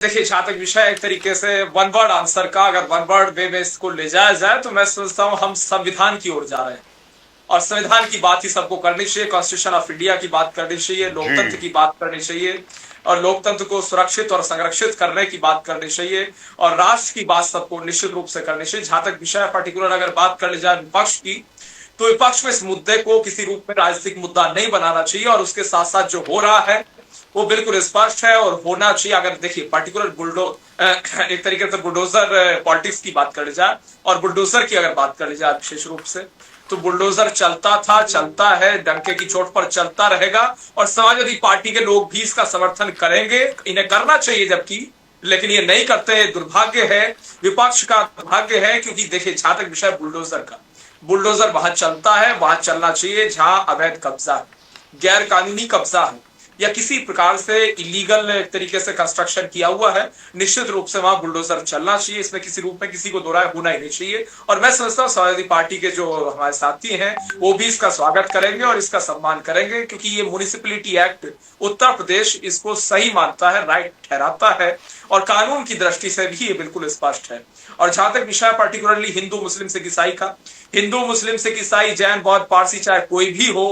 देखिए, जहां तक विषय एक तरीके से वन वर्ड आंसर का, अगर वन वर्ड वे में इसको ले जाया जाए तो मैं समझता हूं हम संविधान की ओर जा रहे हैं। और संविधान की बात ही सबको करनी चाहिए, कॉन्स्टिट्यूशन ऑफ इंडिया की बात करनी चाहिए, लोकतंत्र जी। की बात करनी चाहिए और लोकतंत्र को सुरक्षित और संरक्षित करने की बात करनी चाहिए और राष्ट्र की बात सबको निश्चित रूप से करनी चाहिए। जहां तक विषय पर्टिकुलर अगर बात कर ली जाए विपक्ष की, तो विपक्ष में इस मुद्दे को किसी रूप में राजनीतिक मुद्दा नहीं बनाना चाहिए और उसके साथ साथ जो हो रहा है वो बिल्कुल स्पष्ट है और होना चाहिए। अगर देखिए पर्टिकुलर एक तरीके से बुलडोजर पॉलिटिक्स की बात कर ली जाए और बुलडोजर की अगर बात कर ली जाए विशेष रूप से, तो बुलडोजर चलता था, चलता है, डंके की चोट पर चलता रहेगा और समाजवादी पार्टी के लोग भी इसका समर्थन करेंगे, इन्हें करना चाहिए जबकि, लेकिन ये नहीं करते। दुर्भाग्य है, विपक्ष का दुर्भाग्य है, क्योंकि देखिए जहां तक विषय बुलडोजर का, बुलडोजर वहां चलता है, वहां चलना चाहिए जहां अवैध कब्जा है, गैर कानूनी कब्जा है या किसी प्रकार से इलीगल तरीके से कंस्ट्रक्शन किया हुआ है, निश्चित रूप से वहां बुलडोजर चलना चाहिए। इसमें किसी रूप में किसी को दो राय होना ही नहीं चाहिए और मैं समझता हूं समाजवादी पार्टी के जो हमारे साथी हैं वो भी इसका स्वागत करेंगे और इसका सम्मान करेंगे, क्योंकि ये म्युनिसिपैलिटी एक्ट उत्तर प्रदेश इसको सही मानता है, राइट ठहराता है और कानून की दृष्टि से भी ये बिल्कुल स्पष्ट है। और जहां तक विषय पर्टिकुलरली हिंदू मुस्लिम सिख ईसाई का, हिंदू मुस्लिम सिख ईसाई जैन बौद्ध पारसी चाहे कोई भी हो,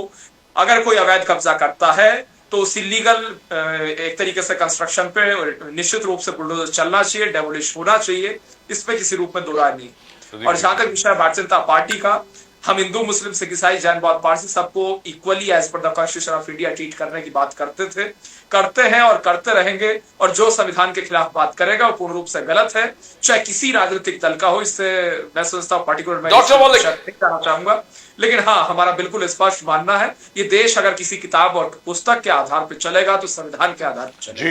अगर कोई अवैध कब्जा करता है तो उस इलीगल एक तरीके से कंस्ट्रक्शन पे निश्चित रूप से बुलडोजर चलना चाहिए, डेमोलिश होना चाहिए, इस पे किसी रूप में दो राय नहीं। और जहां तक विषय भारतीय जनता पार्टी का, हम हिंदू मुस्लिम सिख ईसाई जैन बौद्ध पारसी सबको equally as per the constitution of India treat करने की बात करते थे, करते हैं और करते रहेंगे। और जो संविधान के खिलाफ बात करेगा वो पूर्ण रूप से गलत है, चाहे किसी राजनीतिक दल का हो। इससे मैं सोचता हूँ पर्टिकुलर मैं कहना चाहूंगा, लेकिन हाँ, हमारा बिल्कुल स्पष्ट मानना है, ये देश अगर किसी किताब और पुस्तक के आधार पर चलेगा तो संविधान के आधार पर चलेगा।